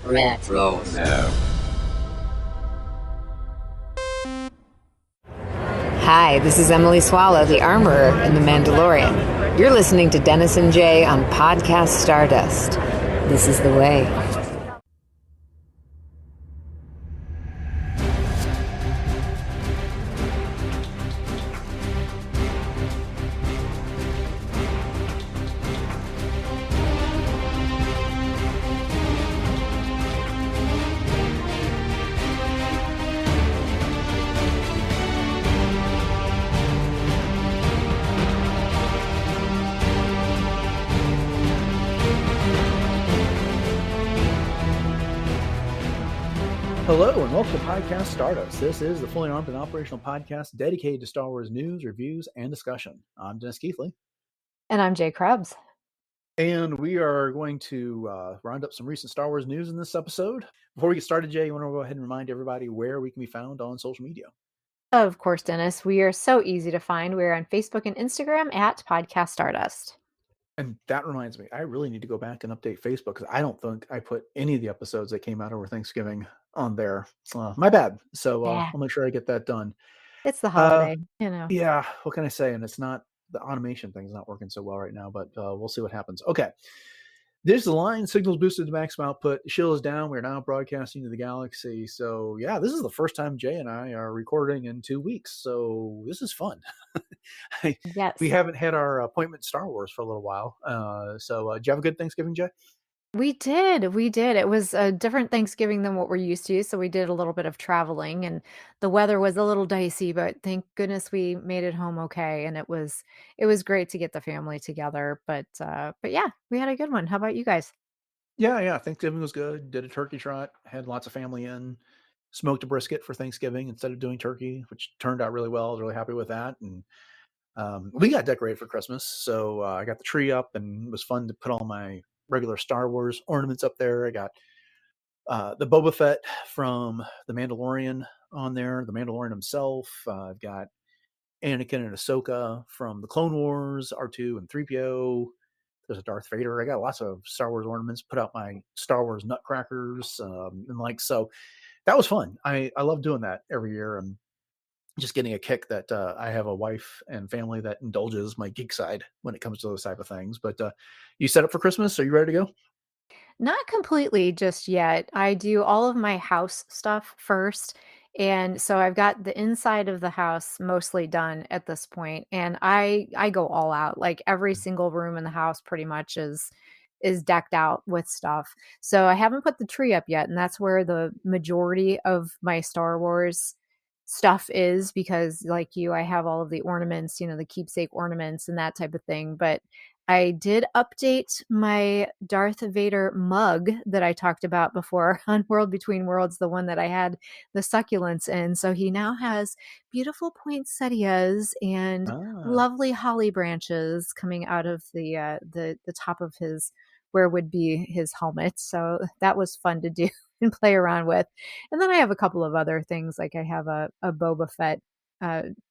Retro Now. Hi, this is Emily Swallow, the Armorer in The Mandalorian. You're listening to Dennis and Jay on Podcast Stardust. This is the way. Hello and welcome to Podcast Stardust. This is the fully armed and operational podcast dedicated to Star Wars news, reviews, and discussion. I'm Dennis Keithley. And I'm Jay Krebs. And we are going to round up some recent Star Wars news in this episode. Before we get started, Jay, you want to go ahead and remind everybody where we can be found on social media? Of course, Dennis. We are so easy to find. We're on Facebook and Instagram at Podcast Stardust. And that reminds me, I really need to go back and update Facebook because I don't think I put any of the episodes that came out over Thanksgiving on there. My bad. So I'll make sure I get that done. It's the holiday, Yeah, what can I say? And it's not, the automation thing is not working so well right now, but we'll see what happens. Okay. There's the line. Signals boosted to maximum output. Shield is down. We're now broadcasting to the galaxy. So yeah, this is the first time Jay and I are recording in 2 weeks. So this is fun. Yes. We haven't had our appointment Star Wars for a little while. So did you have a good Thanksgiving, Jay? We did. It was a different Thanksgiving than what we're used to. So we did a little bit of traveling and the weather was a little dicey, but thank goodness we made it home okay. And it was great to get the family together. But yeah, we had a good one. How about you guys? Yeah. Thanksgiving was good. Did a turkey trot. Had lots of family in. Smoked a brisket for Thanksgiving instead of doing turkey, which turned out really well. I was really happy with that. And we got decorated for Christmas. So I got the tree up and it was fun to put all my regular Star Wars ornaments up there. I got the Boba Fett from The Mandalorian on there, the Mandalorian himself. I've got Anakin and Ahsoka from the Clone Wars, R2 and 3PO. There's a Darth Vader. I got lots of Star Wars ornaments, put out my Star Wars nutcrackers. So that was fun. I love doing that every year. And just getting a kick that I have a wife and family that indulges my geek side when it comes to those type of things. But you set up for Christmas? Are you ready to go? Not completely just yet. I do all of my house stuff first. And so I've got the inside of the house mostly done at this point. And I go all out. Like every single room in the house pretty much is decked out with stuff. So I haven't put the tree up yet, and that's where the majority of my Star Wars stuff is because like you, I have all of the ornaments, the keepsake ornaments and that type of thing. But I did update my Darth Vader mug that I talked about before on World Between Worlds, the one that I had the succulents in. So he now has beautiful poinsettias and lovely holly branches coming out of the top of his where would be his helmet. So that was fun to do and play around with. And then I have a couple of other things, like I have a Boba Fett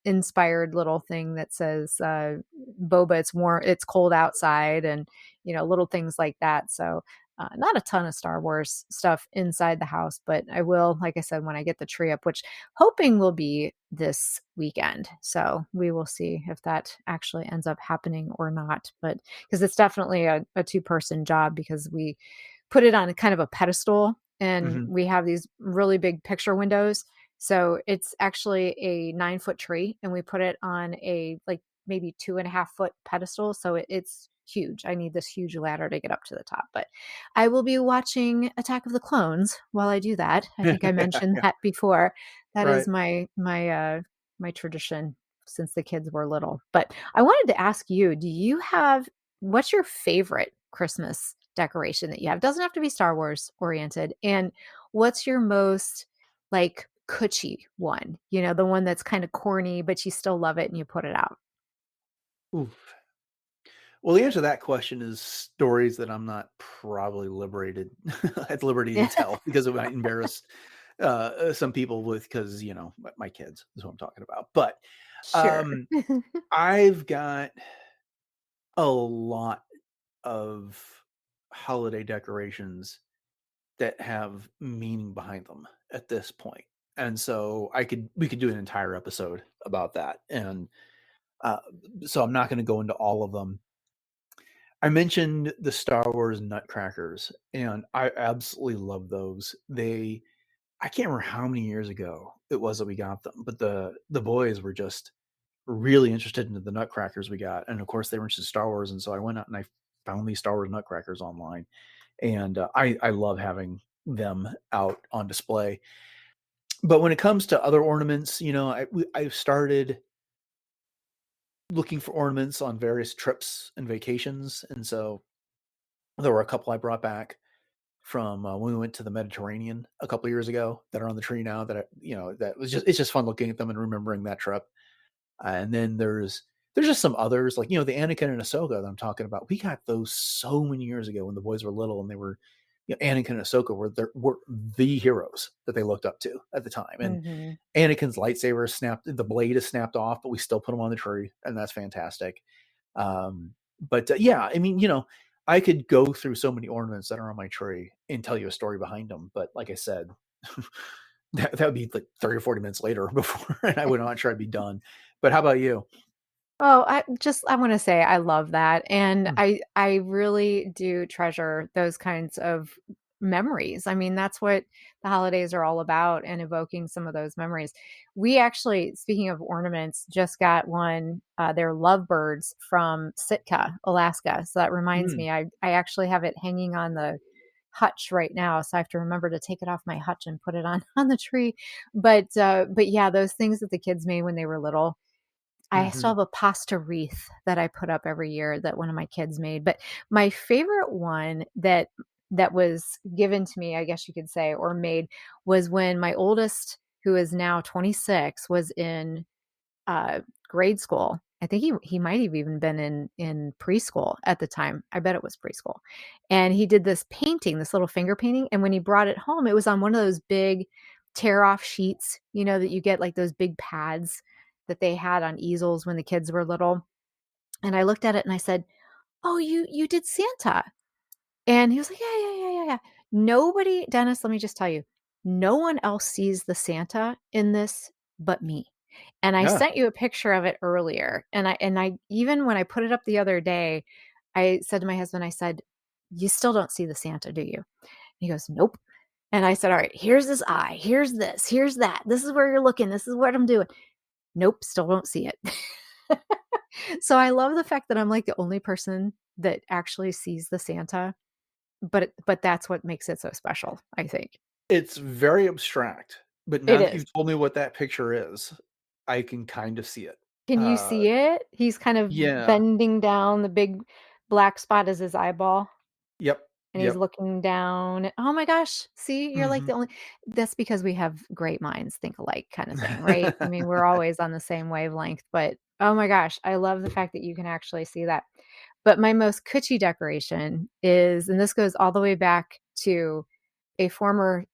inspired little thing that says Boba, it's warm, it's cold outside, and little things like that. So not a ton of Star Wars stuff inside the house, but I will, like I said, when I get the tree up, which hoping will be this weekend. So we will see if that actually ends up happening or not. But because it's definitely a two-person job, because we put it on kind of a pedestal and we have these really big picture windows. So it's actually a 9-foot tree, and we put it on a like maybe 2.5-foot pedestal. So it's huge. I need this huge ladder to get up to the top. But I will be watching Attack of the Clones while I do that. I think I mentioned that before. That is my tradition since the kids were little. But I wanted to ask you, what's your favorite Christmas decoration that you have? Doesn't have to be Star Wars oriented. And what's your most like kitschy one? The one that's kind of corny, but you still love it and you put it out. Oof. Well, the answer to that question is stories that I'm not probably at liberty to tell because it might embarrass some people because, my kids is what I'm talking about. But Sure. I've got a lot of holiday decorations that have meaning behind them at this point. And so we could do an entire episode about that. And so I'm not going to go into all of them. I mentioned the Star Wars Nutcrackers, and I absolutely love those. I can't remember how many years ago it was that we got them, but the boys were just really interested in the Nutcrackers we got, and of course they were interested in Star Wars, and so I went out and I found these Star Wars Nutcrackers online, and I love having them out on display. But when it comes to other ornaments, I've started looking for ornaments on various trips and vacations, and so there were a couple I brought back from when we went to the Mediterranean a couple of years ago that are on the tree now. That was just it's just fun looking at them and remembering that trip. And then there's just some others like the Anakin and Ahsoka that I'm talking about. We got those so many years ago when the boys were little and they were Anakin and Ahsoka were the heroes that they looked up to at the time. And Mm-hmm. Anakin's lightsaber the blade is snapped off, but we still put them on the tree, and that's fantastic. But yeah, I mean, I could go through so many ornaments that are on my tree and tell you a story behind them. But like I said, that would be like 30 or 40 minutes later before, and I would not sure I'd be done. But how about you? Oh, I want to say I love that. And Mm. I really do treasure those kinds of memories. I mean, that's what the holidays are all about and evoking some of those memories. We actually, speaking of ornaments, just got one. They're lovebirds from Sitka, Alaska. So that reminds Mm. me, I actually have it hanging on the hutch right now. So I have to remember to take it off my hutch and put it on on the tree. But yeah, those things that the kids made when they were little, I still Mhm. have a pasta wreath that I put up every year that one of my kids made, but my favorite one that was given to me, I guess you could say, or made, was when my oldest, who is now 26, was in uh, grade school. I think he might have even been in preschool at the time. I bet it was preschool. And he did this painting, this little finger painting, and when he brought it home, it was on one of those big tear off sheets, that you get, like those big pads that they had on easels when the kids were little. And I looked at it and I said, "Oh, you did Santa." And he was like, "Yeah, yeah, yeah, yeah, yeah." Nobody, Dennis, let me just tell you, no one else sees the Santa in this but me. And I Yeah. sent you a picture of it earlier. And I even when I put it up the other day, I said to my husband, I said, "You still don't see the Santa, do you?" He goes, "Nope." And I said, "All right, here's his eye. Here's this. Here's that. This is where you're looking. This is what I'm doing." Nope, still don't see it. So I love the fact that I'm like the only person that actually sees the Santa, but that's what makes it so special, I think. It's very abstract, but now It that is. you've told me what that picture is, I can kind of see it. Can you Uh, see it? He's kind of yeah. bending down, the big black spot is his eyeball, Yep. and he's Yep. looking down. Oh my gosh, see, you're like Mhm. the only. That's because we have great minds, think alike kind of thing, right? I mean, we're always on the same wavelength, but oh my gosh, I love the fact that you can actually see that. But my most kitschy decoration is, and this goes all the way back to a former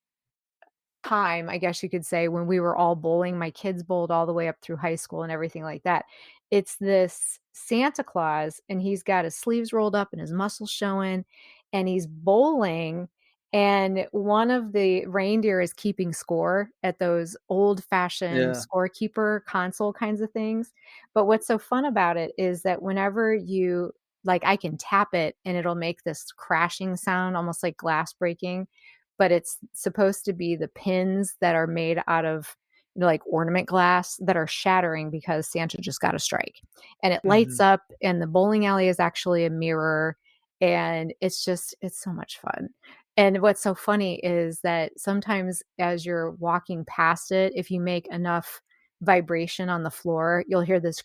time, I guess you could say, when we were all bowling. My kids bowled all the way up through high school and everything like that. It's this Santa Claus, and he's got his sleeves rolled up and his muscles showing, and he's bowling. And one of the reindeer is keeping score at those old fashioned Yeah. scorekeeper console kinds of things. But what's so fun about it is that whenever you, like, I can tap it and it'll make this crashing sound, almost like glass breaking, but it's supposed to be the pins that are made out of, like ornament glass that are shattering because Santa just got a strike. And it lights Mhm. up, and the bowling alley is actually a mirror. And it's so much fun. And what's so funny is that sometimes as you're walking past it, if you make enough vibration on the floor, you'll hear this.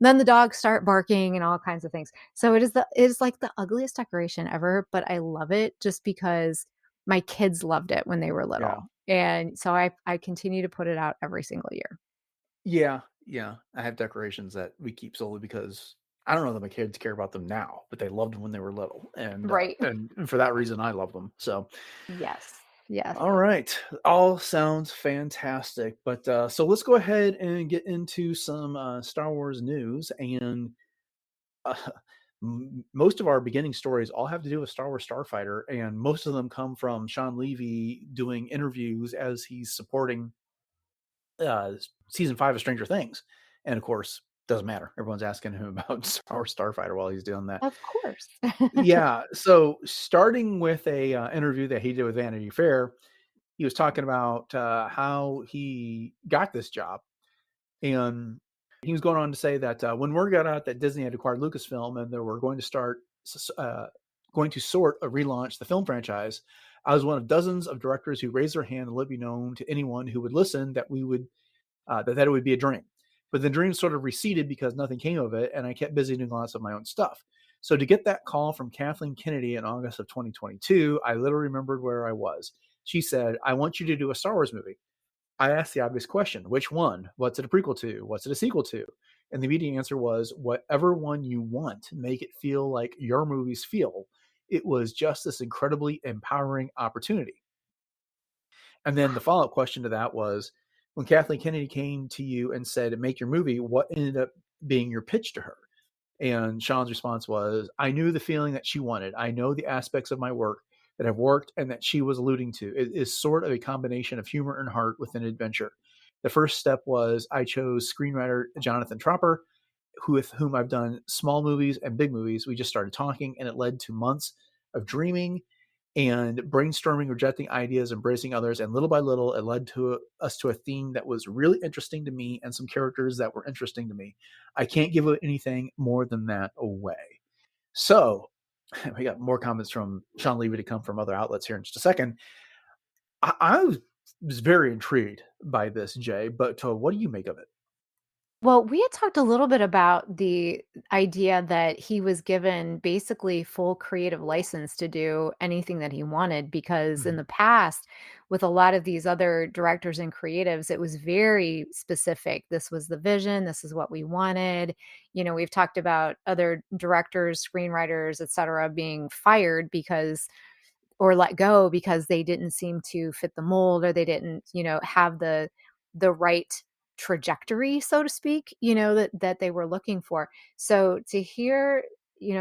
Then the dogs start barking and all kinds of things. So it is like the ugliest decoration ever, but I love it just because my kids loved it when they were Yeah. little. And so I continue to put it out every single year. Yeah. Yeah. I have decorations that we keep solely because I don't know that my kids care about them now, but they loved them when they were little, Right. and for that reason, I love them. So, Yes. Yes. all right, all sounds fantastic. But so let's go ahead and get into some Star Wars news. And uh, most of our beginning stories all have to do with Star Wars Starfighter, and most of them come from Shawn Levy doing interviews as he's supporting season 5 of Stranger Things. And of course, doesn't matter. Everyone's asking him about Star Wars Starfighter while he's doing that. Of course. Yeah. So starting with a interview that he did with Vanity Fair, he was talking about how he got this job. And he was going on to say that when word got out that Disney had acquired Lucasfilm and they were going to sort of relaunch the film franchise, I was one of dozens of directors who raised their hand and let me know to anyone who would listen that we would that it would be a dream. But the dream sort of receded because nothing came of it, and I kept busy doing lots of my own stuff. So to get that call from Kathleen Kennedy in August of 2022, I literally remembered where I was. She said, "I want you to do a Star Wars movie." I asked the obvious question, which one? What's it a prequel to? What's it a sequel to? And the immediate answer was, whatever one you want, make it feel like your movies feel. It was just this incredibly empowering opportunity. And then the follow-up question to that was, when Kathleen Kennedy came to you and said, make your movie, what ended up being your pitch to her? And Sean's response was, I knew the feeling that she wanted. I know the aspects of my work that have worked and that she was alluding to. It is sort of a combination of humor and heart with an adventure. The first step was I chose screenwriter Jonathan Tropper, with whom I've done small movies and big movies. We just started talking, and it led to months of dreaming and brainstorming, rejecting ideas, embracing others. And little by little, it led to us to a theme that was really interesting to me and some characters that were interesting to me. I can't give anything more than that away. So we got more comments from Shawn Levy to come from other outlets here in just a second. I was very intrigued by this, Jay, but what do you make of it? Well, we had talked a little bit about the idea that he was given basically full creative license to do anything that he wanted, because in Mm-hmm. the past, with a lot of these other directors and creatives, it was very specific. This was the vision, this is what we wanted. We've talked about other directors, screenwriters, etc., being fired because or let go because they didn't seem to fit the mold, or they didn't, have the right trajectory, so to speak, that they were looking for. So to hear,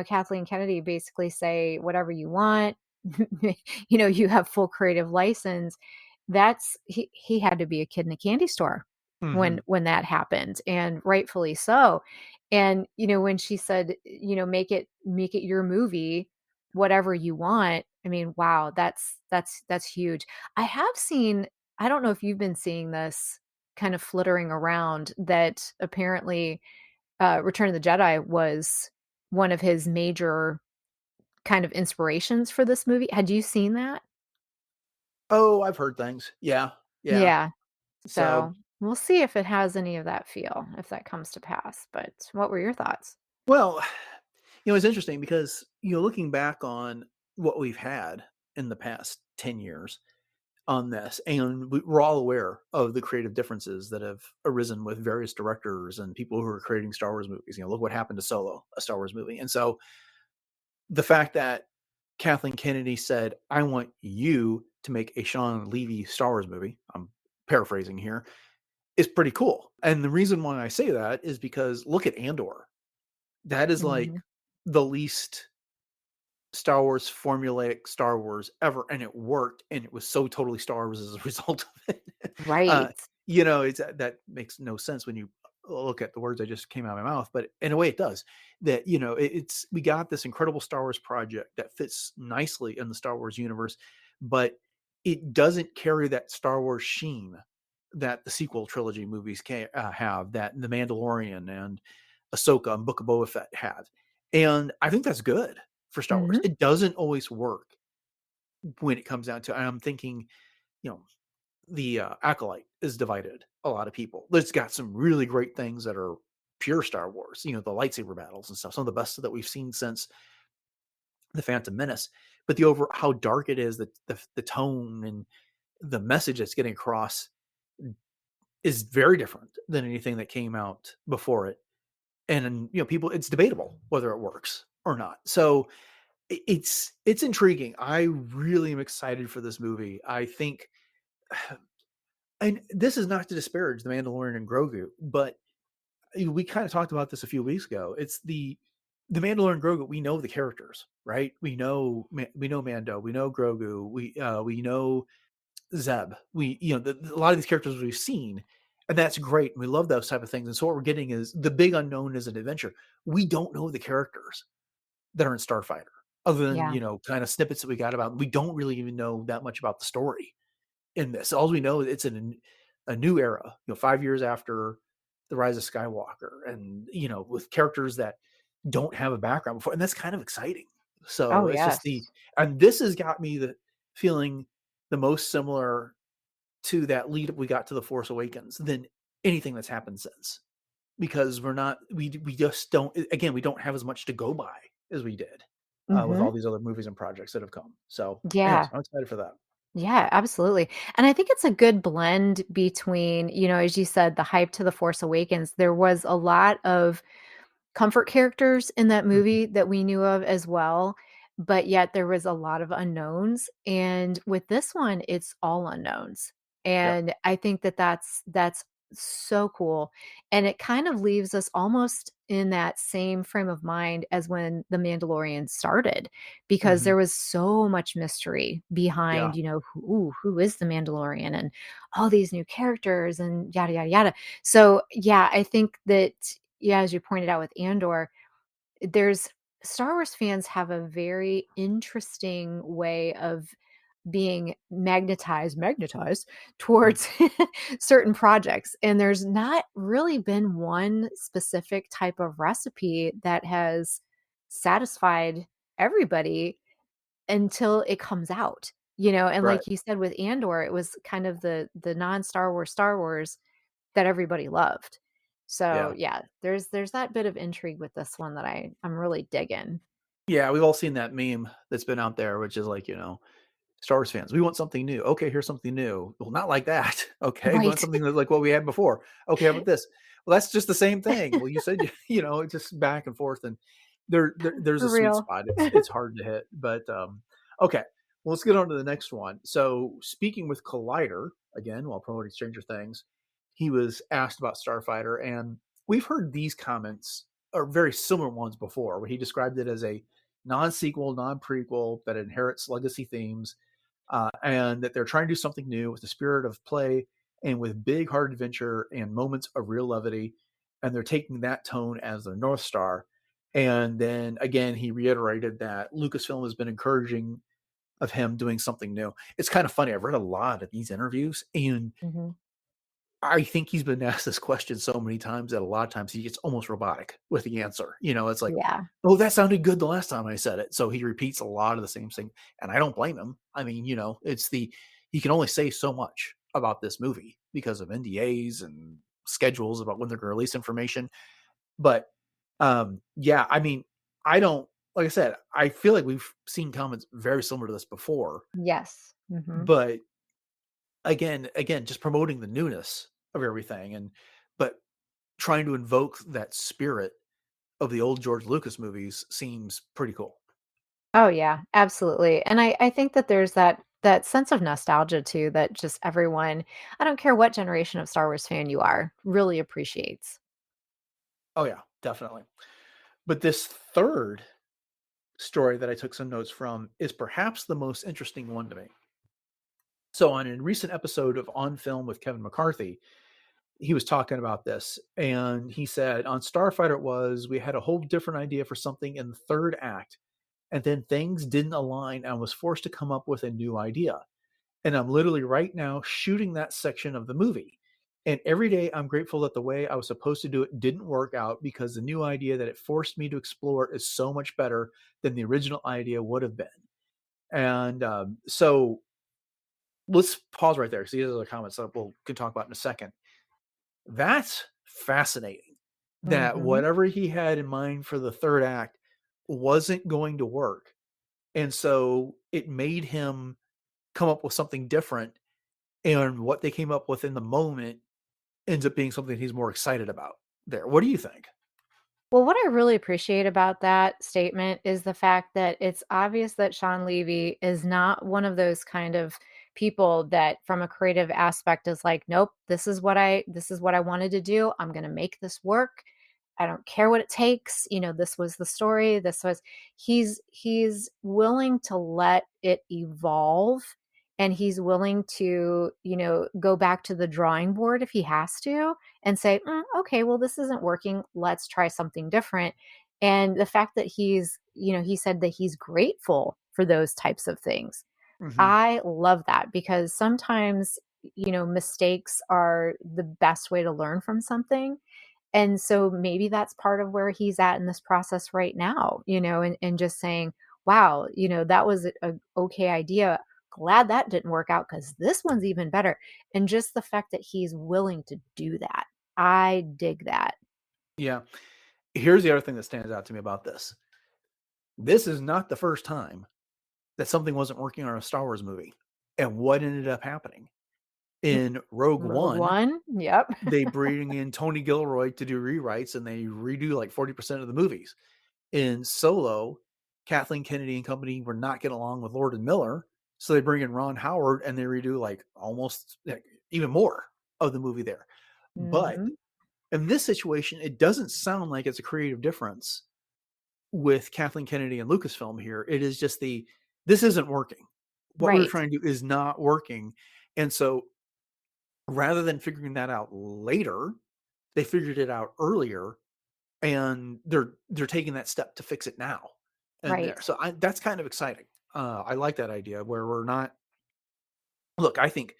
Kathleen Kennedy basically say whatever you want, you have full creative license. That's he had to be a kid in a candy store Mm-hmm. when that happened, and rightfully so. And when she said, make it your movie, whatever you want. I mean, wow, that's huge. I have seen, I don't know if you've been seeing this kind of flittering around, that apparently Return of the Jedi was one of his major kind of inspirations for this movie. Had you seen that? Oh, I've heard things. Yeah. Yeah. Yeah. So, So we'll see if it has any of that feel, if that comes to pass. But what were your thoughts? well, it's interesting because, looking back on what we've had in the past 10 years on this, and we're all aware of the creative differences that have arisen with various directors and people who are creating Star Wars movies. Look what happened to Solo, a Star Wars movie. And so the fact that Kathleen Kennedy said, I want you to make a Shawn Levy Star Wars movie, I'm paraphrasing here, is pretty cool. And the reason why I say that is because look at Andor. That is like Mhm. the least Star Wars formulaic Star Wars ever, and it worked, and it was so totally Star Wars as a result of it. uh, Right. it's that makes no sense when you look at the words that just came out of my mouth, but in a way it does. That it's we got this incredible Star Wars project that fits nicely in the Star Wars universe, but it doesn't carry that Star Wars sheen that the sequel trilogy movies have, that The Mandalorian and Ahsoka and Book of Boba Fett have. And I think that's good for Star Wars. Mhm. It doesn't always work when it comes down to, I'm thinking, you know, the Acolyte is divided a lot of people. It's got some really great things that are pure Star Wars, the lightsaber battles and stuff, some of the best that we've seen since the Phantom Menace. But the over how dark it is, the tone and the message that's getting across is very different than anything that came out before it. And people, it's debatable whether it works or not. So it's intriguing. I really am excited for this movie. I think, and this is not to disparage The Mandalorian and Grogu, but we kind of talked about this a few weeks ago. It's the the Mandalorian and Grogu, we know the characters, right? We know Mando, we know Grogu, we know Zeb. A lot of these characters we've seen, and that's great. We love those type of things. And so what we're getting is the big unknown is an adventure. We don't know the characters that are in Starfighter, other than Yeah. kind of snippets that we got about. We don't really even know that much about the story in this. All we know is it's in a new era. 5 years after the Rise of Skywalker, and with characters that don't have a background before, and that's kind of exciting. Oh, So it's just yes. and this has got me feeling the most similar to that lead up we got to The Force Awakens than anything that's happened since, because we just don't, again, we don't have as much to go by as we did with Mhm. all these other movies and projects that have come. So anyways, Yeah. I'm excited for that. Yeah, absolutely. And I think it's a good blend between, as you said, the hype to The Force Awakens. There was a lot of comfort characters in that Mhm. movie that we knew of as well, but yet there was a lot of unknowns, and with this one, it's all unknowns, Yep. and I think that that's so cool, and it kind of leaves us almost in that same frame of mind as when The Mandalorian started, because Hmm. there was so much mystery Yeah. behind, who is the Mandalorian and all these new characters and yada yada yada. So, yeah, I think that, yeah, as you pointed out with Andor, there's Star Wars fans have a very interesting way of being magnetized Mhm. towards certain projects. And there's not really been one specific type of recipe that has satisfied everybody until it comes out. And Right. like you said with Andor, it was kind of the non-Star Wars Star Wars that everybody loved. So, Yeah. yeah, there's that bit of intrigue with this one that I'm really digging. Yeah. We've all seen that meme that's been out there, which is like, Star Wars fans, we want something new. Okay, here's something new. Well, not like that. Okay, we want Right. something that's like what we had before. Okay, how about this? Well, that's just the same thing. Well, you said it's just back and forth, and there's For a sweet real. spot. It's hard to hit, but okay. Well, let's get on to the next one. So, speaking with Collider again, while promoting Stranger Things, he was asked about Starfighter, and we've heard these comments or very similar ones before, where he described it as a non-sequel, non-prequel that inherits legacy themes, and that they're trying to do something new with the spirit of play and with big hard adventure and moments of real levity, and they're taking that tone as their north star. And then again, he reiterated that Lucasfilm has been encouraging of him doing something new. It's kind of funny. I've read a lot of these interviews, and Mhm. I think he's been asked this question so many times that a lot of times he gets almost robotic with the answer. It's like, Yeah. "Oh, that sounded good the last time I said it." So he repeats a lot of the same thing, and I don't blame him. I mean, it's he can only say so much about this movie because of NDAs and schedules about when they're going to release information. But yeah, I mean, I don't like I said, I feel like we've seen comments very similar to this before, Yes. Mhm. but again, just promoting the newness of everything, but trying to invoke that spirit of the old George Lucas movies seems pretty cool. Oh, yeah, absolutely, and I think that there's that sense of nostalgia too that just everyone, I don't care what generation of Star Wars fan you are, really appreciates. Oh yeah, definitely. But this third story that I took some notes from is perhaps the most interesting one to me. So on a recent episode of On Film with Kevin McCarthy, he was talking about this, and he said on Starfighter we had a whole different idea for something in the third act, and then things didn't align and I was forced to come up with a new idea. And I'm literally right now shooting that section of the movie. And every day I'm grateful that the way I was supposed to do it didn't work out, because the new idea that it forced me to explore is so much better than the original idea would have been. And so let's pause right there because these are the comments that we'll can talk about in a second. That's fascinating that Mhm. whatever he had in mind for the third act wasn't going to work. And so it made him come up with something different. And what they came up with in the moment ends up being something he's more excited about there. What do you think? Well, what I really appreciate about that statement is the fact that it's obvious that Shawn Levy is not one of those kind of people that from a creative aspect is like, "Nope, this is what I wanted to do. I'm gonna make this work." I don't care what it takes. This was the story. He's willing to let it evolve, and he's willing to, go back to the drawing board if he has to and say, okay, well, this isn't working. Let's try something different. And the fact that he said that he's grateful for those types of things. Mm-hmm. I love that, because sometimes, mistakes are the best way to learn from something. And so maybe that's part of where he's at in this process right now, and just saying, wow, that was a okay idea. Glad that didn't work out, because this one's even better. And just the fact that he's willing to do that. I dig that. Yeah. Here's the other thing that stands out to me about this. This is not the first time that something wasn't working on a Star Wars movie. And what ended up happening? In Rogue One, Yep. they bring in Tony Gilroy to do rewrites, and they redo like 40% of the movies. In Solo, Kathleen Kennedy and company were not getting along with Lord and Miller, so they bring in Ron Howard and they redo like almost even more of the movie there. But Mhm. in this situation, it doesn't sound like it's a creative difference with Kathleen Kennedy and Lucasfilm here. It is just this isn't working. What we were Right. trying to do is not working. And so rather than figuring that out later, they figured it out earlier, and they're taking that step to fix it now. And Right. there, so that's kind of exciting. I like that idea where we're not. Look, I think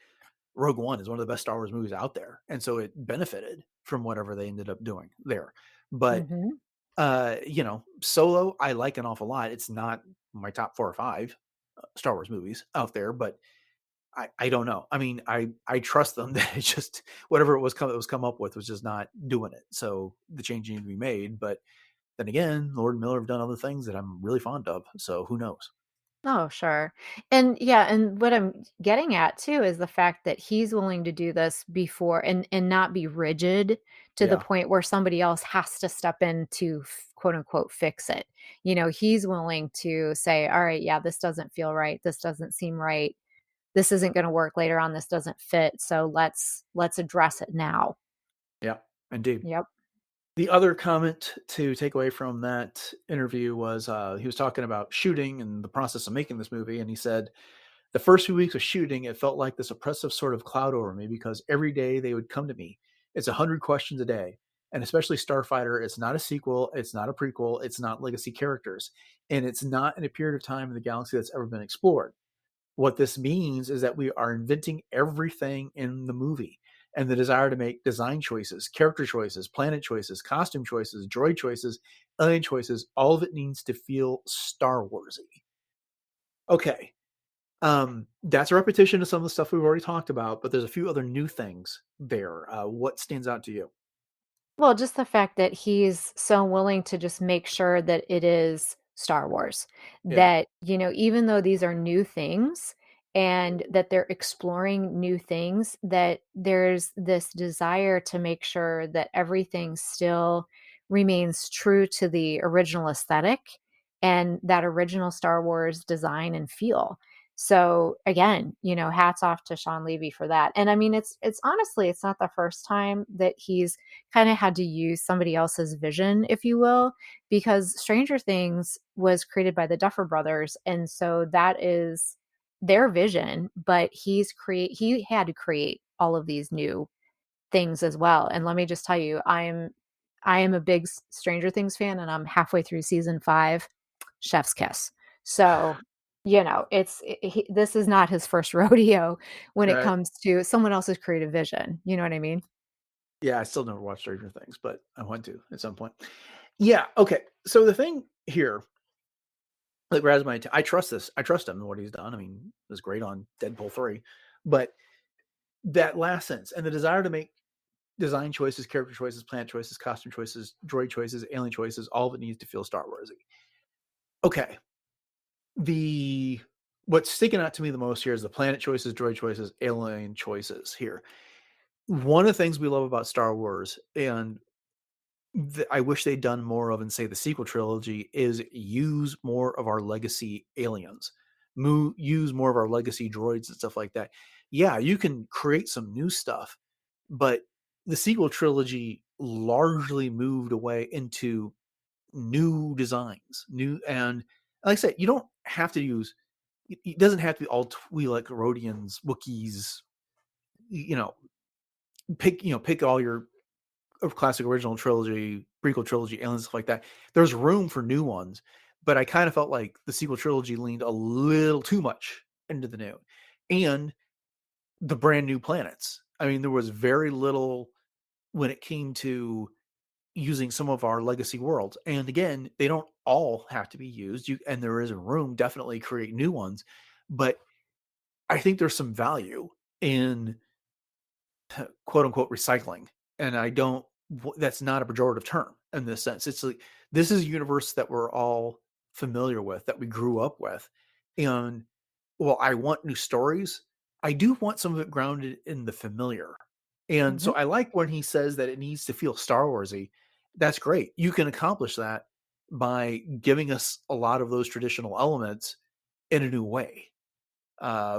Rogue One is one of the best Star Wars movies out there, and so it benefited from whatever they ended up doing there. But Mhm. Solo, I like an awful lot. It's not my top 4 or 5 Star Wars movies out there, but I don't know. I mean, I trust them that it's just whatever it was come up with was just not doing it. So the change needed to be made. But then again, Lord and Miller have done other things that I'm really fond of. So who knows? Oh, sure. And yeah, and what I'm getting at too is the fact that he's willing to do this before and not be rigid to the Yeah. point where somebody else has to step in to quote unquote fix it. He's willing to say, all right, yeah, this doesn't feel right. This doesn't seem right. This isn't going to work later on. This doesn't fit. So let's address it now. Yeah. Indeed. Yep. The other comment to take away from that interview was he was talking about shooting and the process of making this movie. And he said, the first few weeks of shooting, it felt like this oppressive sort of cloud over me because every day they would come to me. It's 100 questions a day. And especially Starfighter, it's not a sequel, it's not a prequel, it's not legacy characters. And it's not in a period of time in the galaxy that's ever been explored. What this means is that we are inventing everything in the movie, and the desire to make design choices, character choices, planet choices, costume choices, droid choices, alien choices, all of it needs to feel Star Warsy. Okay. That's a repetition of some of the stuff we've already talked about, but there's a few other new things there. What stands out to you? Well, just the fact that he's so willing to just make sure that it is Star Wars. Yeah. That, even though these are new things and that they're exploring new things, that there's this desire to make sure that everything still remains true to the original aesthetic and that original Star Wars design and feel. So again, hats off to Shawn Levy for that. And I mean, it's honestly, it's not the first time that he's kind of had to use somebody else's vision, if you will, because Stranger Things was created by the Duffer Brothers. And so that is their vision, but he had to create all of these new things as well. And let me just tell you, I am a big Stranger Things fan, and I'm halfway through season 5, chef's kiss. So, this is not his first rodeo when it Right. comes to someone else's creative vision. You know what I mean? Yeah, I still never watched Stranger Things, but I want to at some point. Yeah. Okay. So the thing here, like grabs my I trust this. I trust him and what he's done. I mean, it was great on Deadpool 3, but that last sentence and the desire to make design choices, character choices, planet choices, costume choices, droid choices, alien choices, all of it needs to feel Star Warsy. Okay. The What's sticking out to me the most here is the planet choices, droid choices, alien choices here. One of the things we love about Star Wars, and I wish they'd done more of in, say, the sequel trilogy, is use more of our legacy aliens, use more of our legacy droids and stuff like that. Yeah, you can create some new stuff, but the sequel trilogy largely moved away into new designs, and like I said, you don't have to use. It doesn't have to be all Twi'lek, Rodians, Wookiees. Pick all your classic original trilogy, prequel trilogy, aliens, stuff like that. There's room for new ones, but I kind of felt like the sequel trilogy leaned a little too much into the new, and the brand new planets. I mean, there was very little when it came to using some of our legacy worlds. And again, they don't all have to be used. And there is room definitely create new ones, but I think there's some value in quote unquote recycling. And that's not a pejorative term in this sense. It's like, this is a universe that we're all familiar with, that we grew up with. And well, I want new stories. I do want some of it grounded in the familiar. And so Mhm. I like when he says that it needs to feel Star Warsy. That's great. You can accomplish that by giving us a lot of those traditional elements in a new way,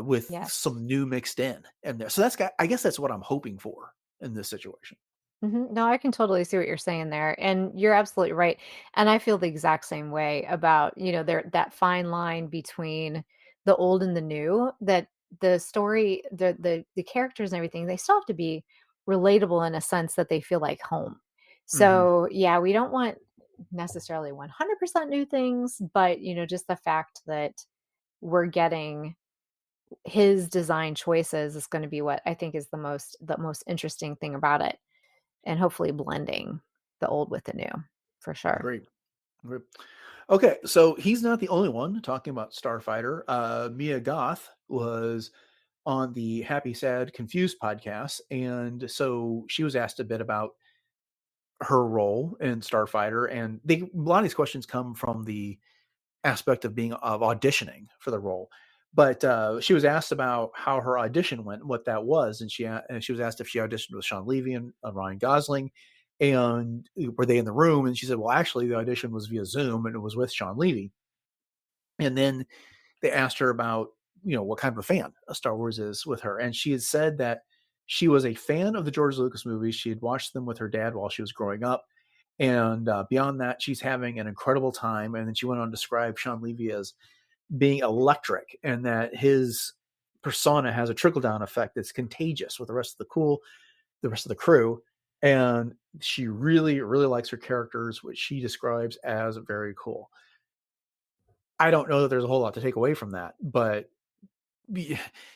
with Yes. some new mixed in there. So I guess that's what I'm hoping for in this situation. No, I can totally see what you're saying there, and you're absolutely right. And I feel the exact same way about, there that fine line between the old and the new, that the story, the characters and everything, they still have to be relatable in a sense that they feel like home. Hmm. So, yeah, we don't want necessarily 100% new things, but just the fact that we're getting his design choices is going to be what I think is the most interesting thing about it, and hopefully blending the old with the new, for sure. Great. Great. Okay, so he's not the only one talking about Starfighter. Mia Goth was on the Happy, Sad, Confused podcast, and so she was asked a bit about her role in Starfighter, and a lot of these questions come from the aspect of auditioning for the role. But she was asked about how her audition went, what that was, and she was asked if she auditioned with Shawn Levy and Ryan Gosling, and were they in the room? And she said, "Well, actually, the audition was via Zoom, and it was with Shawn Levy." And then they asked her about, what kind of a fan of Star Wars is with her, and she had said that she was a fan of the George Lucas movies. She had watched them with her dad while she was growing up, and beyond that, she's having an incredible time. And then she went on to describe Shawn Levy as being electric, and that his persona has a trickle down effect that's contagious with the rest of the crew. And she really, really likes her characters, which she describes as very cool. I don't know that there's a whole lot to take away from that, but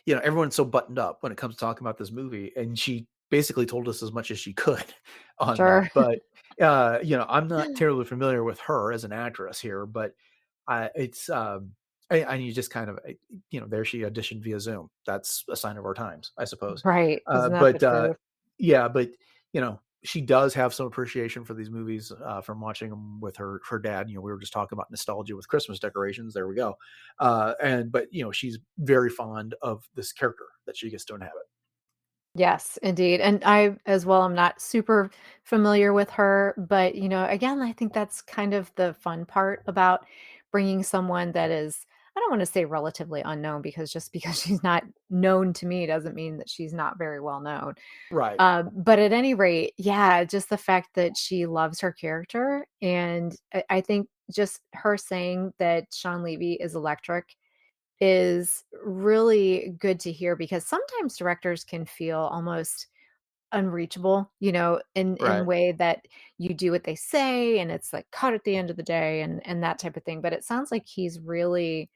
everyone's so buttoned up when it comes to talking about this movie, and she basically told us as much as she could on Sure. that. But I'm not terribly familiar with her as an actress here, but it's and you just kind of there she auditioned via Zoom. That's a sign of our times, I suppose. Right. Isn't that the But truth? yeah, but she does have some appreciation for these movies from watching them with her dad. We were just talking about nostalgia with Christmas decorations. There we go. But she's very fond of this character that she gets to inhabit. Yes, indeed. And I, as well, am not super familiar with her, but again, I think that's kind of the fun part about bringing someone that is, I don't want to say relatively unknown, because just because she's not known to me doesn't mean that she's not very well known. Right. But at any rate, yeah, just the fact that she loves her character. And I think just her saying that Shawn Levy is electric is really good to hear, because sometimes directors can feel almost unreachable, in a Right. way that you do what they say and it's like cut at the end of the day, and that type of thing. But it sounds like he's really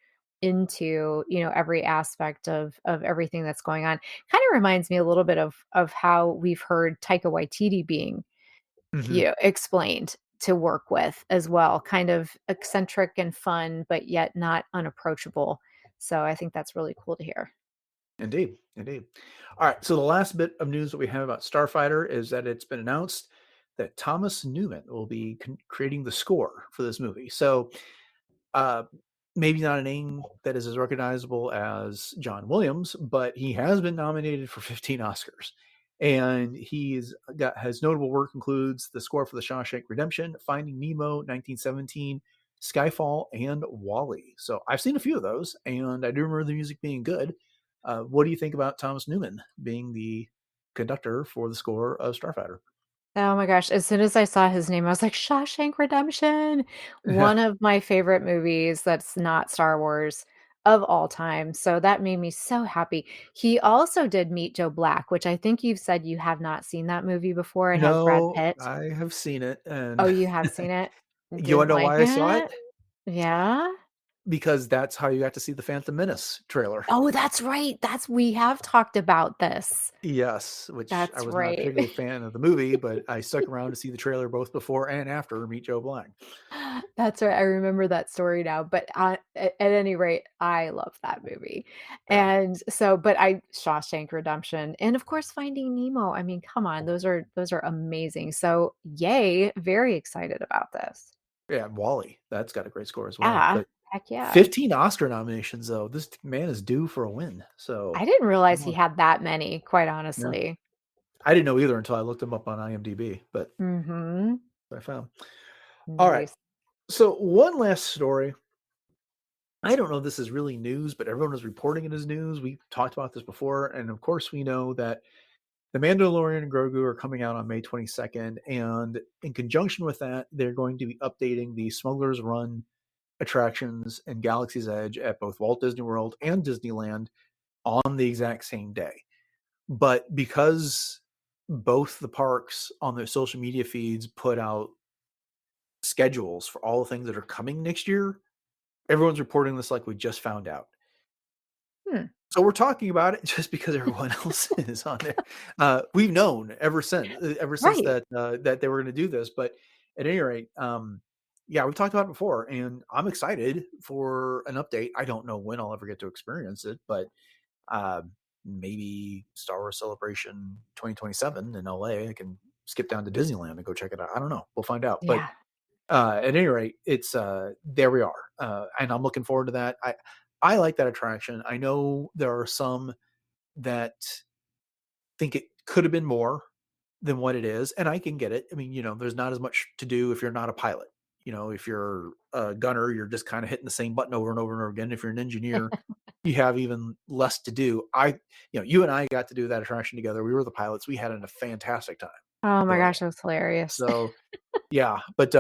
into, every aspect of everything that's going on. Kind of reminds me a little bit of how we've heard Taika Waititi being, Hmm. explained to work with as well, kind of eccentric and fun, but yet not unapproachable. So I think that's really cool to hear. Indeed, indeed. All right. So the last bit of news that we have about Starfighter is that it's been announced that Thomas Newman will be creating the score for this movie. So uh, maybe not a name that is as recognizable as John Williams, but he has been nominated for 15 Oscars. And his notable work includes the score for The Shawshank Redemption, Finding Nemo, 1917, Skyfall, and Wall-E. So I've seen a few of those, and I do remember the music being good. What do you think about Thomas Newman being the conductor for the score of Starfighter? Oh my gosh, as soon as I saw his name, I was like, "Shawshank Redemption," one of my favorite movies that's not Star Wars of all time, so that made me so happy. He also did Meet Joe Black, which I think you've said you have not seen that movie before. It has Brad No, Pitt. I have seen it, Oh, and you have seen it? you wanna Didn't know like why I saw it? it? Yeah? Because that's how you got to see the Phantom Menace trailer. Oh, that's right, that's we have talked about this. Yes, which I That's was not right. particularly a fan of the movie, but I stuck around to see the trailer both before and after Meet Joe Black. That's right, I remember that story now, but, at any rate, I love that movie, Yeah. and so but I Shawshank Redemption, and of course, Finding Nemo, I mean, come on, those are amazing, so yay, very excited about this. Yeah, Wall-E, that's got a great score as well, Yeah, but heck yeah. 15 Oscar nominations, though. This man is due for a win, I so didn't realize come he on. had that many, quite Yeah. honestly. I didn't know either until I looked him up on IMDb, but Mhm. I found. Alright, Nice. so one last story. I don't know if this is really news, but everyone is reporting it as news. We talked about this before, and of course, we know that The Mandalorian and Grogu are coming out on May 22nd, and in conjunction with that, they're going to be updating the Smuggler's Run attractions in Galaxy's Edge at both Walt Disney World and Disneyland on the exact same day. But because both the parks on their social media feeds put out schedules for all the things that are coming next year, everyone's reporting this like we just found out. Hmm, So we're talking about it just because everyone else is on there. We've known ever since right. that they were going to do this, but at any rate, yeah, we've talked about it before, and I'm excited for an update. I don't know when I'll ever get to experience it, but uh, maybe Star Wars Celebration 2027 in LA. I can skip down to Disneyland and go check it out. I don't know. We'll find out. But Yeah. at any rate, it's there we are, and I'm looking forward to that. I like that attraction. I know there are some that think it could have been more than what it is, and I can get it. I mean, there's not as much to do if you're not a pilot. If you're a gunner, you're just kind of hitting the same button over and over and over again. If you're an engineer, you have even less to do. You and I got to do that attraction together. We were the pilots. We had a fantastic time Oh my doing gosh, it. that was hilarious. So yeah, but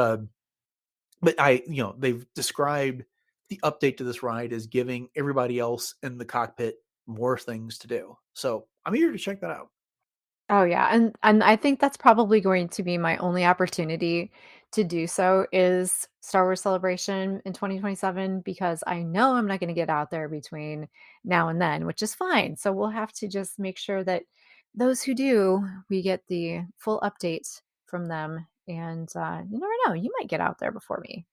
they've described the update to this ride as giving everybody else in the cockpit more things to do. So I'm eager to check that out. Oh, yeah, and I think that's probably going to be my only opportunity to do so is Star Wars Celebration in 2027 because I know I'm not gonna get out there between now and then, which is fine. So we'll have to just make sure that those who do, we get the full update from them, and, you never know, you might get out there before me.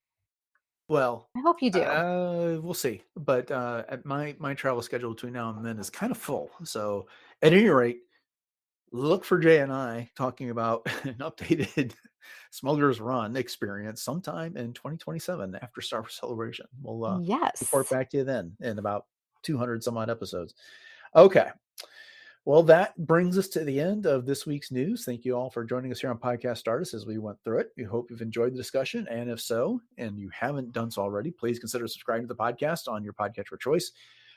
Well, I hope you do. we'll see. But at my travel schedule between now and then is kind of full. So at any rate, look for Jay and I talking about an updated Smuggler's Run experience sometime in 2027 after Star Wars Celebration. We'll report Yes. back to you then in about 200 some odd episodes. Okay. Well, that brings us to the end of this week's news. Thank you all for joining us here on Podcast Stardust as we went through it. We hope you've enjoyed the discussion. And if so, and you haven't done so already, please consider subscribing to the podcast on your podcatcher of choice.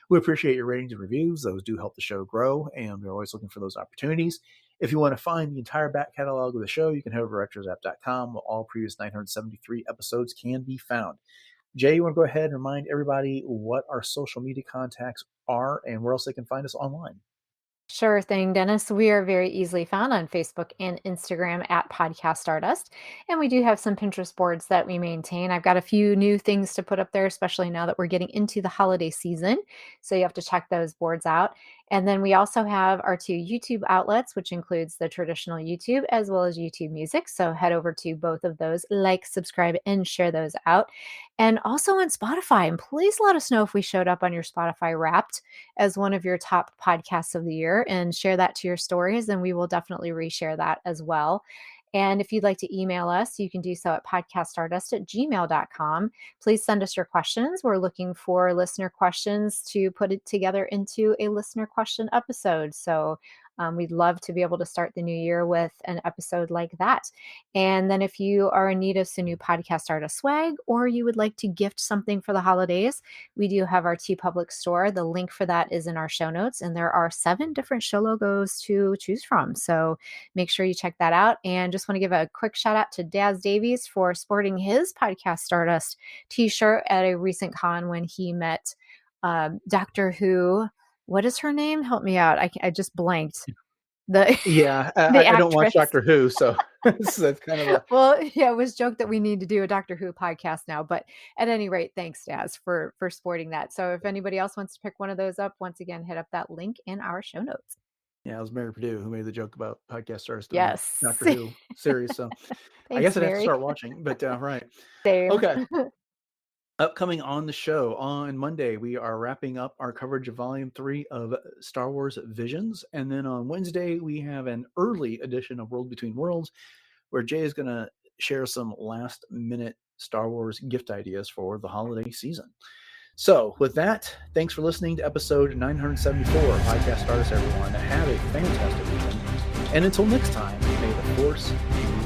We appreciate your ratings and reviews. Those do help the show grow, and we're always looking for those opportunities. If you want to find the entire back catalog of the show, you can head over to retrozapp.com where all previous 973 episodes can be found. Jay, you want to go ahead and remind everybody what our social media contacts are and where else they can find us online? Sure thing, Dennis. We are very easily found on Facebook and Instagram at Podcast Stardust. And we do have some Pinterest boards that we maintain. I've got a few new things to put up there, especially now that we're getting into the holiday season. So you have to check those boards out. And then we also have our two YouTube outlets, which includes the traditional YouTube as well as YouTube Music. So head over to both of those, like, subscribe, and share those out. And also on Spotify. And please let us know if we showed up on your Spotify Wrapped as one of your top podcasts of the year and share that to your stories, and we will definitely reshare that as well. And if you'd like to email us, you can do so at podcaststardust@gmail.com. Please send us your questions. We're looking for listener questions to put it together into a listener question episode. So We'd love to be able to start the new year with an episode like that. And then if you are in need of some new Podcast Stardust swag, or you would like to gift something for the holidays, we do have our TeePublic store. The link for that is in our show notes, and there are 7 different show logos to choose from. So make sure you check that out. And just want to give a quick shout out to Daz Davies for sporting his Podcast Stardust t-shirt at a recent con when he met Doctor Who. What is her name? Help me out. I just blanked. Yeah, the I don't watch actress. Doctor Who, so that's kind of a... Well, yeah, it was joked that we need to do a Doctor Who podcast now. But at any rate, thanks, Daz, for sporting that. So if anybody else wants to pick one of those up, once again, hit up that link in our show notes. Yeah, it was Mary Purdue who made the joke about Podcast Stardust. Yes. Doctor Who series. So I guess I'd have to start watching, but right. Same. Okay. Upcoming on the show on Monday, we are wrapping up our coverage of Volume 3 of Star Wars Visions. And then on Wednesday, we have an early edition of World Between Worlds, where Jay is going to share some last-minute Star Wars gift ideas for the holiday season. So with that, thanks for listening to episode 974 of Podcast Stardust, everyone. Have a fantastic weekend. And until next time, may the Force be with you.